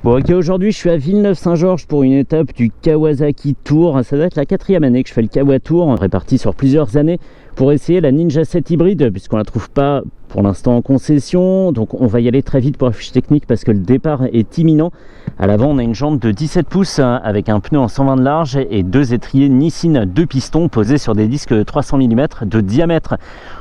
Bon ok, aujourd'hui je suis à Villeneuve-Saint-Georges pour une étape du Kawasaki Tour. Ça doit être la 4e année que je fais le Kawa Tour, réparti sur plusieurs années, pour essayer la Ninja 7 hybride, puisqu'on la trouve pas pour l'instant en concession. Donc on va y aller très vite pour la fiche technique parce que le départ est imminent. À l'avant on a une jante de 17 pouces avec un pneu en 120 de large et deux étriers Nissin 2 pistons posés sur des disques 300 mm de diamètre.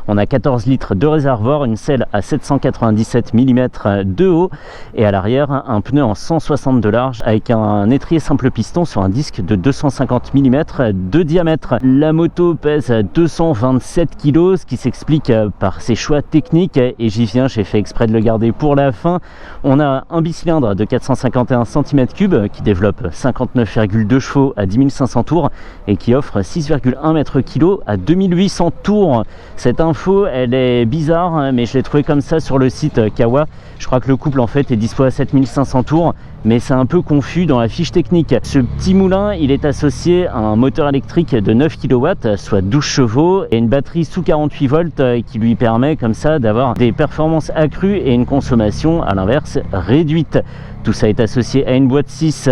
On a 14 litres de réservoir, une selle à 797 mm de haut et à l'arrière un pneu en 160 de large avec un étrier simple piston sur un disque de 250 mm de diamètre. La moto pèse 227 kg, ce qui s'explique par ses choix techniques, et j'y viens, j'ai fait exprès de le garder pour la fin. On a un bicylindre de 451 cm3 qui développe 59,2 chevaux à 10 500 tours et qui offre 6,1 m/kg à 2800 tours. Cette info elle est bizarre mais je l'ai trouvé comme ça sur le site Kawa. Je crois que le couple en fait est dispo à 7500 tours, mais c'est un peu confus dans la fiche technique. Ce petit moulin il est associé à un moteur électrique de 9 kW, soit 12 chevaux, et une batterie sous 48 volts qui lui permet comme ça d'avoir des performances accrues et une consommation à l'inverse réduite. Tout ça est associé à une boîte 6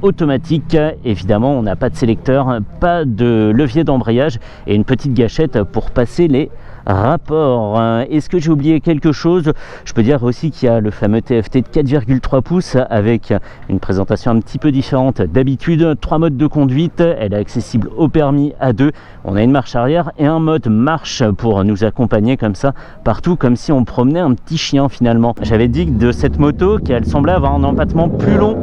automatique. Évidemment on n'a pas de sélecteur, pas de levier d'embrayage et une petite gâchette pour passer les rapports. Est-ce que j'ai oublié quelque chose? Je peux dire aussi qu'il y a le fameux TFT de 4,3 pouces avec une présentation un petit peu différente d'habitude. 3 modes de conduite, elle est accessible au permis à 2. On a une marche arrière et un mode marche pour nous accompagner comme ça partout, comme si on promenait un petit chien finalement. J'avais dit de cette moto qu'elle semblait avoir un empattement plus long.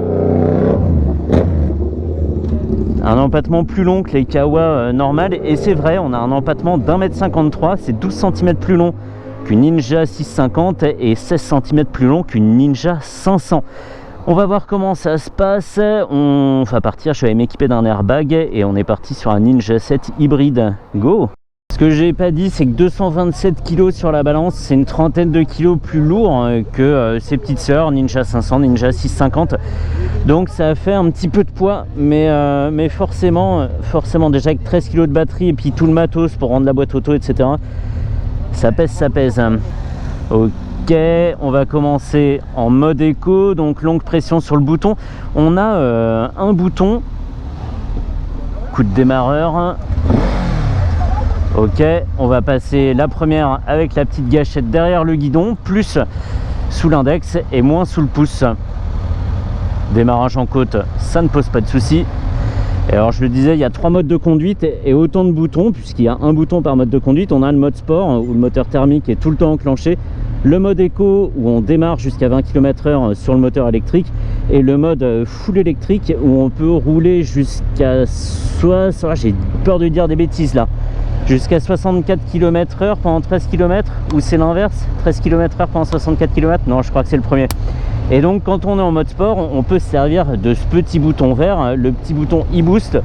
Un empattement plus long que les Kawa normales, et c'est vrai, on a un empattement d'1,53 m, c'est 12 cm plus long qu'une Ninja 650 et 16 cm plus long qu'une Ninja 500. On va voir comment ça se passe. On va partir, je vais m'équiper d'un airbag et on est parti sur un Ninja 7 hybride. Go! Ce que j'ai pas dit, c'est que 227 kg sur la balance, c'est une trentaine de kilos plus lourd que ses petites sœurs Ninja 500, Ninja 650. Donc ça fait un petit peu de poids, mais forcément déjà avec 13 kg de batterie et puis tout le matos pour rendre la boîte auto, etc. Ça pèse. Ok, on va commencer en mode éco, donc longue pression sur le bouton. On a un bouton, coup de démarreur. Ok, on va passer la première avec la petite gâchette derrière le guidon, plus sous l'index et moins sous le pouce. Démarrage en côte, ça ne pose pas de souci. Et alors je le disais, il y a 3 modes de conduite et autant de boutons, puisqu'il y a un bouton par mode de conduite. On a le mode sport où le moteur thermique est tout le temps enclenché, le mode éco où on démarre jusqu'à 20 km/h sur le moteur électrique, et le mode full électrique où on peut rouler jusqu'à j'ai peur de dire des bêtises là, jusqu'à 64 km/h pendant 13 km, ou c'est l'inverse, 13 km/h pendant 64 km, non je crois que c'est le premier. Et donc quand on est en mode sport, on peut se servir de ce petit bouton vert, le petit bouton e-boost,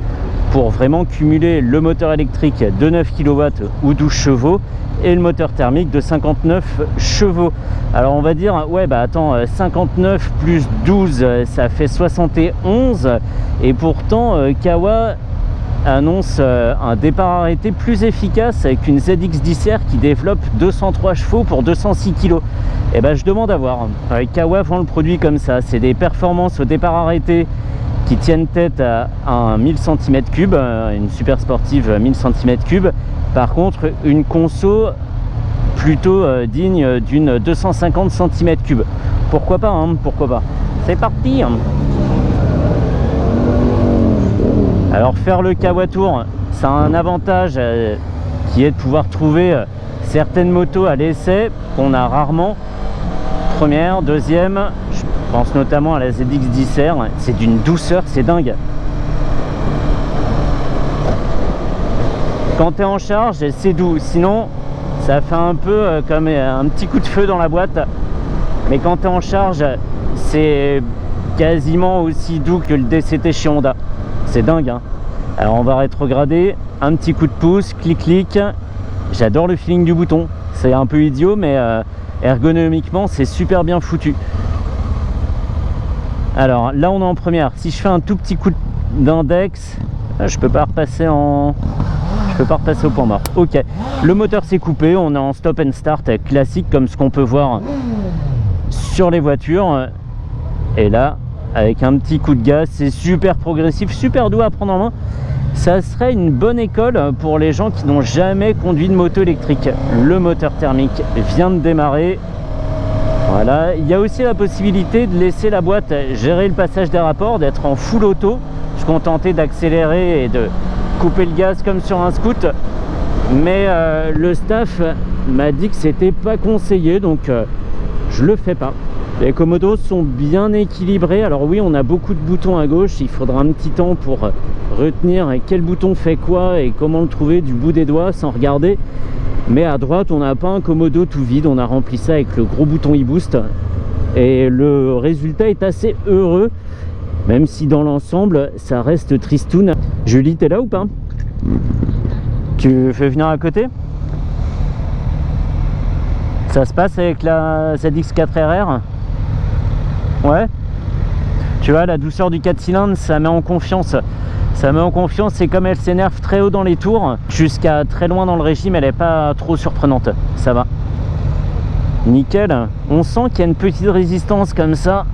pour vraiment cumuler le moteur électrique de 9 kW ou 12 chevaux et le moteur thermique de 59 chevaux. Alors on va dire, ouais bah attends, 59 plus 12 ça fait 71, et pourtant Kawa annonce un départ arrêté plus efficace avec une ZX-10R qui développe 203 chevaux pour 206 kg. Et ben je demande à voir. Kawa vend le produit comme ça, c'est des performances au départ arrêté qui tiennent tête à un 1000 cm3, une super sportive 1000 cm3. Par contre une conso plutôt digne d'une 250 cm3. Pourquoi pas, hein, pourquoi pas. C'est parti, hein. Alors faire le Kawa Tour, ça a un avantage qui est de pouvoir trouver certaines motos à l'essai qu'on a rarement. Première, deuxième, je pense notamment à la ZX-10R, c'est d'une douceur, c'est dingue. Quand tu es en charge, c'est doux, sinon ça fait un peu comme un petit coup de feu dans la boîte. Mais quand tu es en charge, c'est quasiment aussi doux que le DCT chez Honda. C'est dingue, hein. Alors on va rétrograder, un petit coup de pouce, clic clic. J'adore le feeling du bouton, c'est un peu idiot mais ergonomiquement c'est super bien foutu. Alors là on est en première, si je fais un tout petit coup d'index, je peux pas repasser au point mort. Ok, le moteur s'est coupé, on est en stop and start classique comme ce qu'on peut voir sur les voitures. Et là avec un petit coup de gaz. C'est super progressif, super doux à prendre en main. Ça serait une bonne école pour les gens qui n'ont jamais conduit de moto électrique. Le moteur thermique vient de démarrer. Voilà, il y a aussi la possibilité de laisser la boîte gérer le passage des rapports, d'être en full auto. Je suis tenté d'accélérer et de couper le gaz comme sur un scoot, mais le staff m'a dit que c'était pas conseillé, donc je le fais pas. Les commodos sont bien équilibrés. Alors oui, on a beaucoup de boutons à gauche, il faudra un petit temps pour retenir quel bouton fait quoi et comment le trouver du bout des doigts sans regarder. Mais à droite, on n'a pas un commodo tout vide, on a rempli ça avec le gros bouton e-boost et le résultat est assez heureux, même si dans l'ensemble ça reste tristoun. Julie, t'es là ou pas? Tu fais venir à côté? Ça se passe avec la ZX4RR? Ouais. Tu vois, la douceur du 4 cylindres, ça met en confiance. Ça met en confiance, et comme elle s'énerve très haut dans les tours, jusqu'à très loin dans le régime, elle n'est pas trop surprenante. Ça va. Nickel. On sent qu'il y a une petite résistance comme ça.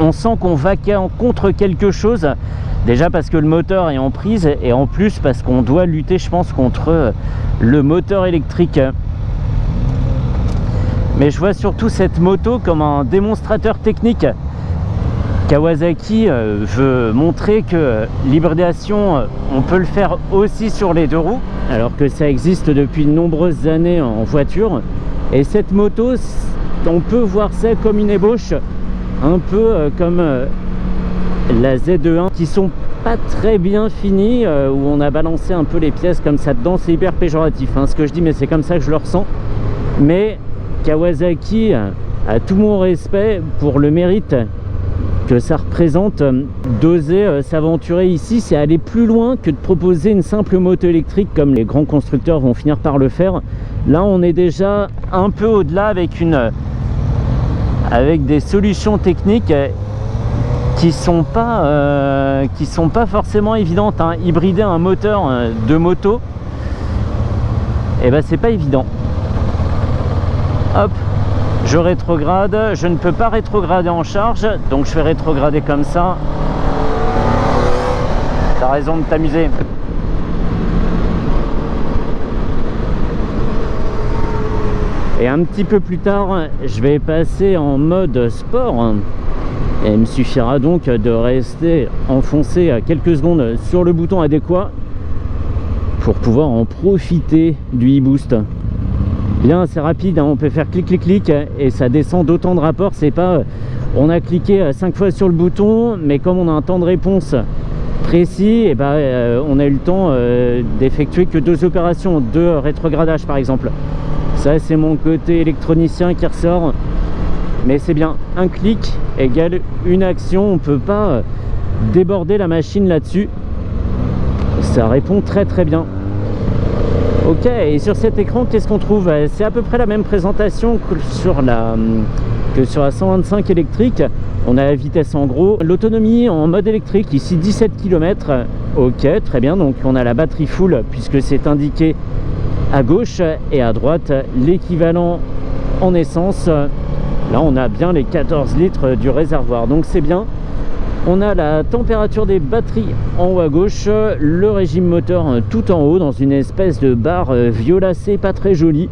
On sent qu'on va contre quelque chose. Déjà parce que le moteur est en prise, et en plus parce qu'on doit lutter, je pense, contre le moteur électrique. Mais je vois surtout cette moto comme un démonstrateur technique. Kawasaki veut montrer que l'hybridation, on peut le faire aussi sur les deux roues, alors que ça existe depuis de nombreuses années en voiture. Et cette moto, on peut voir ça comme une ébauche, un peu comme la ZE1, qui sont pas très bien finies, où on a balancé un peu les pièces comme ça dedans. C'est hyper péjoratif, hein, ce que je dis, mais c'est comme ça que je le ressens. Mais Kawasaki a tout mon respect pour le mérite que ça représente. D'oser s'aventurer ici, c'est aller plus loin que de proposer une simple moto électrique comme les grands constructeurs vont finir par le faire. Là, on est déjà un peu au-delà avec des solutions techniques qui sont pas forcément évidentes, hein. Hybrider un moteur de moto, et ben c'est pas évident. Hop, je rétrograde, je ne peux pas rétrograder en charge, donc je vais rétrograder comme ça. T'as raison de t'amuser. Et un petit peu plus tard, je vais passer en mode sport. Et il me suffira donc de rester enfoncé quelques secondes sur le bouton adéquat pour pouvoir en profiter du e-boost. Bien, c'est rapide, hein, on peut faire clic clic clic et ça descend d'autant de rapports. C'est pas on a cliqué 5 fois sur le bouton, mais comme on a un temps de réponse précis, et on a eu le temps d'effectuer que 2 opérations, 2 rétrogradages par exemple. Ça, c'est mon côté électronicien qui ressort, mais c'est bien. Un clic égale une action, on peut pas déborder la machine là-dessus. Ça répond très très bien. Ok, et sur cet écran, qu'est-ce qu'on trouve? C'est à peu près la même présentation que sur la 125 électrique. On a la vitesse en gros, l'autonomie en mode électrique, ici 17 km. Ok, très bien, donc on a la batterie full puisque c'est indiqué à gauche, et à droite l'équivalent en essence. Là, on a bien les 14 litres du réservoir, donc c'est bien. On a la température des batteries en haut à gauche, le régime moteur tout en haut dans une espèce de barre violacée pas très jolie,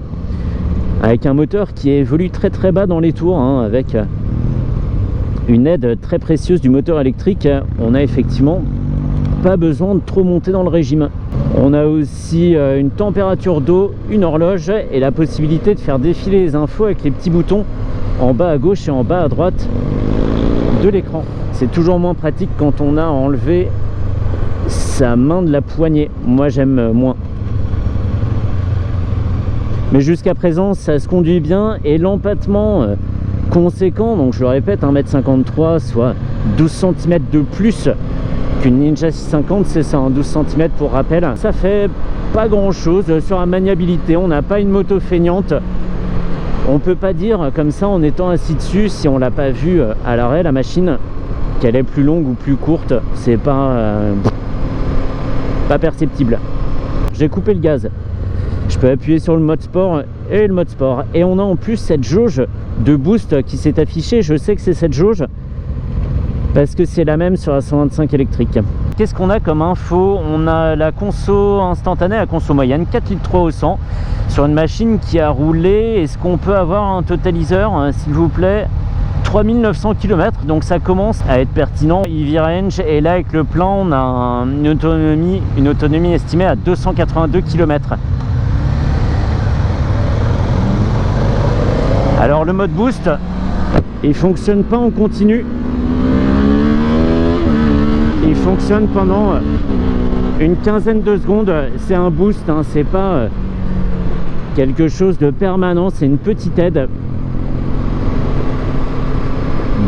avec un moteur qui évolue très très bas dans les tours, hein, avec une aide très précieuse du moteur électrique. On a effectivement pas besoin de trop monter dans le régime. On a aussi une température d'eau, une horloge et la possibilité de faire défiler les infos avec les petits boutons en bas à gauche et en bas à droite de l'écran. C'est toujours moins pratique quand on a enlevé sa main de la poignée. Moi, j'aime moins. Mais jusqu'à présent, ça se conduit bien et l'empattement conséquent, donc je le répète, 1,53 m, soit 12 cm de plus qu'une Ninja 650, c'est ça, 12 cm pour rappel. Ça fait pas grand chose sur la maniabilité, on n'a pas une moto feignante. On peut pas dire comme ça en étant assis dessus, si on l'a pas vu à l'arrêt la machine, qu'elle est plus longue ou plus courte. C'est pas perceptible. J'ai coupé le gaz, je peux appuyer sur le mode sport et le mode sport, et on a en plus cette jauge de boost qui s'est affichée. Je sais que c'est cette jauge parce que c'est la même sur la 125 électrique. Qu'est-ce qu'on a comme info? On a la conso instantanée, la conso moyenne, 4,3 litres au 100 sur une machine qui a roulé. Est-ce qu'on peut avoir un totaliseur, s'il vous plaît? 3900 km, donc ça commence à être pertinent. EV Range, et là avec le plein on a une autonomie estimée à 282 km. Alors le mode boost, il fonctionne pas en continu, il fonctionne pendant une quinzaine de secondes. C'est un boost, hein, c'est pas quelque chose de permanent, c'est une petite aide.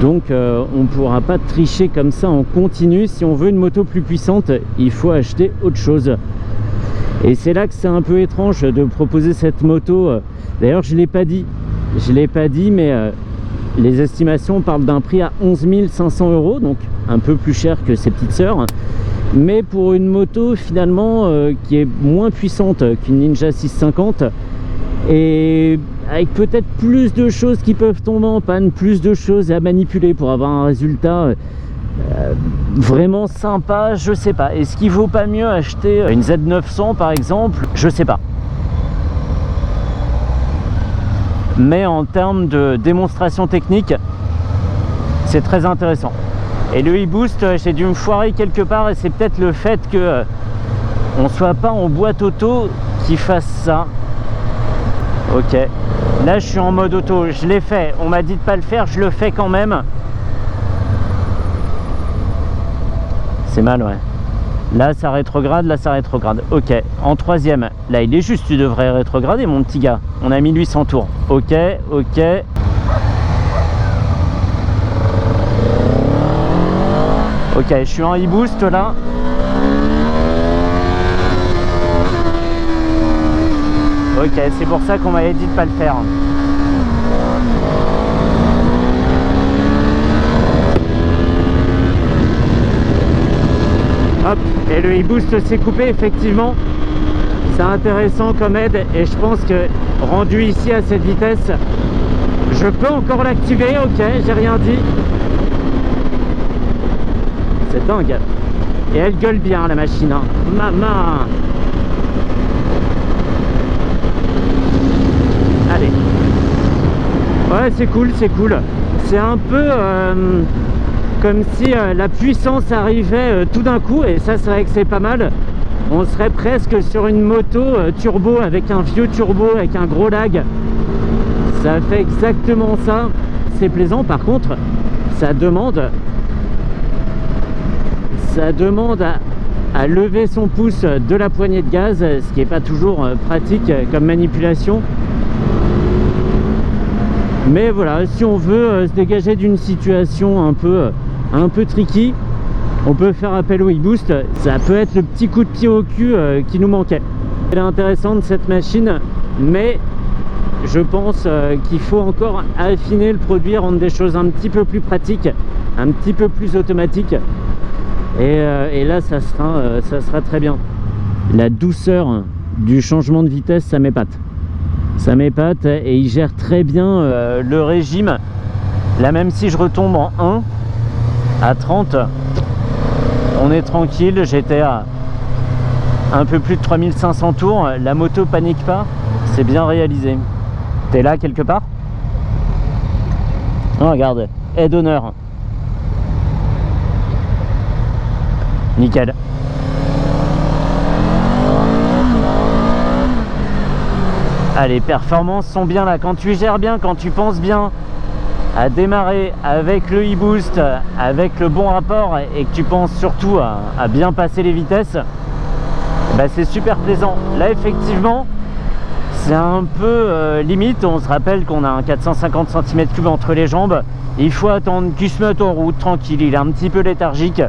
Donc on ne pourra pas tricher comme ça en continu. Si on veut une moto plus puissante, il faut acheter autre chose. Et c'est là que c'est un peu étrange de proposer cette moto. D'ailleurs je l'ai pas dit, mais les estimations parlent d'un prix à 11 500 €, donc un peu plus cher que ses petites sœurs. Mais pour une moto finalement qui est moins puissante qu'une Ninja 650, et avec peut-être plus de choses qui peuvent tomber en panne, plus de choses à manipuler pour avoir un résultat vraiment sympa, je sais pas. Est-ce qu'il vaut pas mieux acheter une Z900 par exemple? Je sais pas. Mais en termes de démonstration technique, c'est très intéressant. Et le e-boost, j'ai dû me foirer quelque part, et c'est peut-être le fait que on soit pas en boîte auto qui fasse ça. Ok, là je suis en mode auto, je l'ai fait, on m'a dit de pas le faire, je le fais quand même. C'est mal, ouais. Là ça rétrograde, là ça rétrograde. Ok, en troisième, là il est juste, tu devrais rétrograder mon petit gars. On a 1800 tours. Ok, ok. Ok, je suis en e-boost là. Ok, c'est pour ça qu'on m'avait dit de pas le faire. Hop, et le e-boost s'est coupé, effectivement. C'est intéressant comme aide, et je pense que rendu ici à cette vitesse, je peux encore l'activer. Ok, j'ai rien dit. C'est dingue. Et elle gueule bien la machine, hein. Maman. Allez. Ouais, c'est cool, c'est cool. C'est un peu comme si la puissance arrivait tout d'un coup, et ça c'est vrai que c'est pas mal. On serait presque sur une moto turbo, avec un vieux turbo, avec un gros lag. Ça fait exactement ça. C'est plaisant. Par contre, ça demande à lever son pouce de la poignée de gaz, ce qui n'est pas toujours pratique comme manipulation. Mais voilà, si on veut se dégager d'une situation un peu tricky, on peut faire appel au e-boost. Ça peut être le petit coup de pied au cul qui nous manquait. Elle est intéressante cette machine, mais je pense qu'il faut encore affiner le produit, rendre des choses un petit peu plus pratiques, un petit peu plus automatiques. Et là ça sera très bien. La douceur du changement de vitesse, ça m'épate. Ça m'épate, et il gère très bien le régime. Là, même si je retombe en 1 à 30, on est tranquille. J'étais à un peu plus de 3500 tours. La moto panique pas, c'est bien réalisé. T'es là quelque part? Oh, regarde, aide d'honneur. Nickel. Ah, les performances sont bien là. Quand tu gères bien, quand tu penses bien à démarrer avec le e-boost, avec le bon rapport, et que tu penses surtout à bien passer les vitesses, bah c'est super plaisant. Là effectivement c'est un peu limite. On se rappelle qu'on a un 450 cm3 entre les jambes. Il faut attendre qu'il se mette en route tranquille, il est un petit peu léthargique,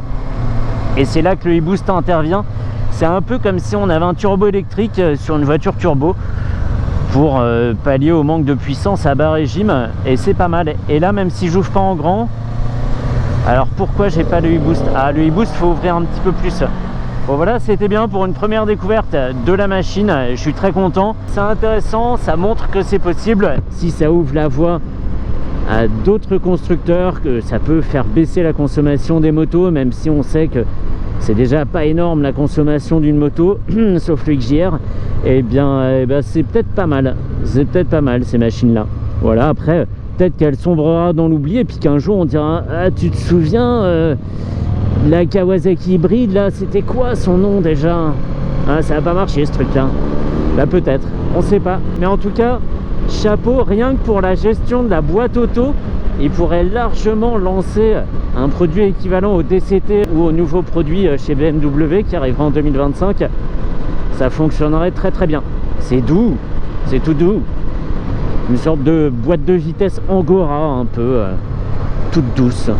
et c'est là que le e-boost intervient. C'est un peu comme si on avait un turbo électrique sur une voiture turbo, pour pallier au manque de puissance à bas régime, et c'est pas mal. Et là, même si j'ouvre pas en grand, alors pourquoi j'ai pas le e-boost? Ah, le e-boost, faut ouvrir un petit peu plus. Bon voilà, c'était bien pour une première découverte de la machine. Je suis très content, c'est intéressant, ça montre que c'est possible. Si ça ouvre la voie à d'autres constructeurs que ça peut faire baisser la consommation des motos, même si on sait que c'est déjà pas énorme la consommation d'une moto, sauf le XJR, et bien, c'est peut-être pas mal. C'est peut-être pas mal ces machines-là. Voilà, après, peut-être qu'elle sombrera dans l'oubli, et puis qu'un jour on dira « Ah, tu te souviens, la Kawasaki hybride, là, c'était quoi son nom déjà ?» Ah, ça n'a pas marché ce truc-là. Là, peut-être, on sait pas. Mais en tout cas, chapeau, rien que pour la gestion de la boîte auto, il pourrait largement lancer un produit équivalent au DCT ou au nouveau produit chez BMW qui arrivera en 2025. Ça fonctionnerait très très bien. C'est doux, c'est tout doux. Une sorte de boîte de vitesse Angora un peu, toute douce.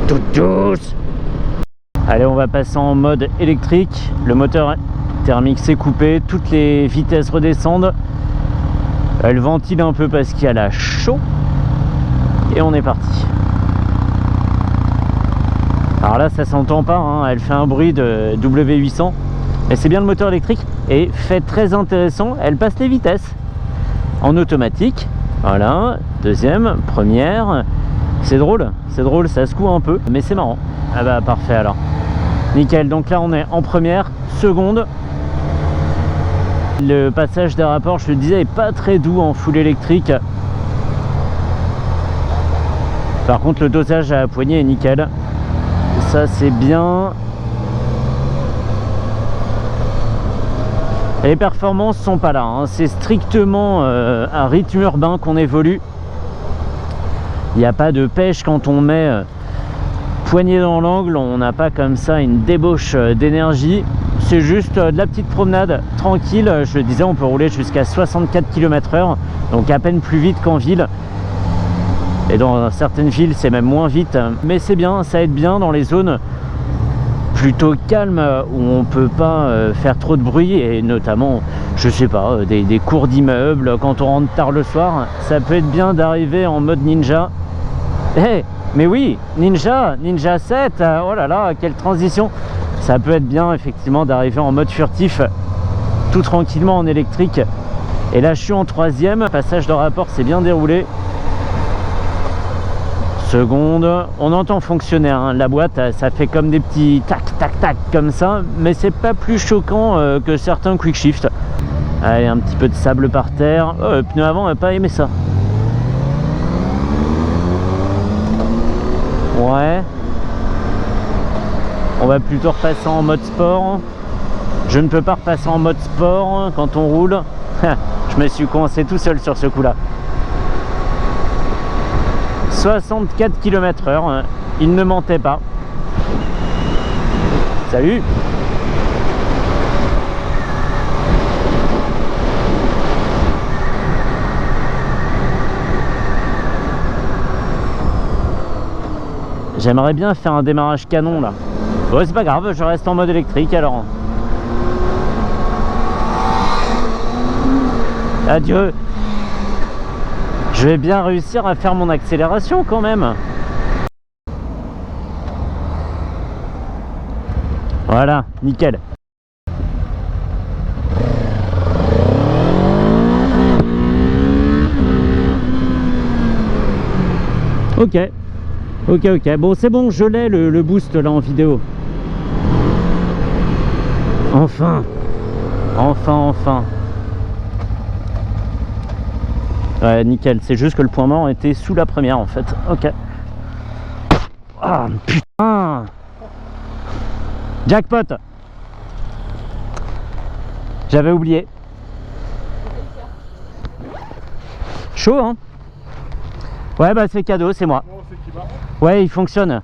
Toute douce. Allez, on va passer en mode électrique. Le moteur thermique s'est coupé, toutes les vitesses redescendent. Elle ventile un peu parce qu'il y a la chaud. Et on est parti. Alors là, ça s'entend pas, hein. Elle fait un bruit de W800. Mais c'est bien le moteur électrique. Et fait très intéressant, elle passe les vitesses. En automatique. Voilà, deuxième, première. C'est drôle, ça secoue un peu. Mais c'est marrant. Ah bah parfait alors. Nickel, donc là on est en première, seconde. Le passage des rapports, je le disais, est pas très doux en full électrique. Par contre, le dosage à la poignée est nickel. Ça, c'est bien. Les performances sont pas là, hein. C'est strictement un rythme urbain qu'on évolue. Il n'y a pas de pêche quand on met poignée dans l'angle. On n'a pas comme ça une débauche d'énergie. C'est juste de la petite promenade tranquille. Je le disais, on peut rouler jusqu'à 64 km/h, donc à peine plus vite qu'en ville. Et dans certaines villes, c'est même moins vite. Mais c'est bien, ça aide bien dans les zones plutôt calmes où on peut pas faire trop de bruit. Et notamment, je sais pas, des cours d'immeubles. Quand on rentre tard le soir, ça peut être bien d'arriver en mode ninja. Hey, mais oui, Ninja 7, oh là là, quelle transition. Ça peut être bien effectivement d'arriver en mode furtif, tout tranquillement en électrique. Et là je suis en troisième, passage de rapport s'est bien déroulé. Seconde, on entend fonctionner hein, la boîte, ça fait comme des petits tac tac tac comme ça, mais c'est pas plus choquant que certains quick shift. Allez, un petit peu de sable par terre. Oh, le pneu avant n'a pas aimé ça. Ouais. On va plutôt repasser en mode sport. Je ne peux pas repasser en mode sport quand on roule. Je me suis coincé tout seul sur ce coup là. 64 km/h, il ne mentait pas. Salut. J'aimerais bien faire un démarrage canon là. Bon, c'est pas grave, je reste en mode électrique alors. Adieu. Je vais bien réussir à faire mon accélération quand même. Voilà, nickel. Ok. Ok, bon c'est bon, je l'ai le boost là en vidéo. Enfin. Ouais, nickel, c'est juste que le point mort était sous la première en fait. Ok. Ah putain. Jackpot. J'avais oublié. Chaud hein. Ouais bah c'est cadeau, c'est moi. Ouais, il fonctionne.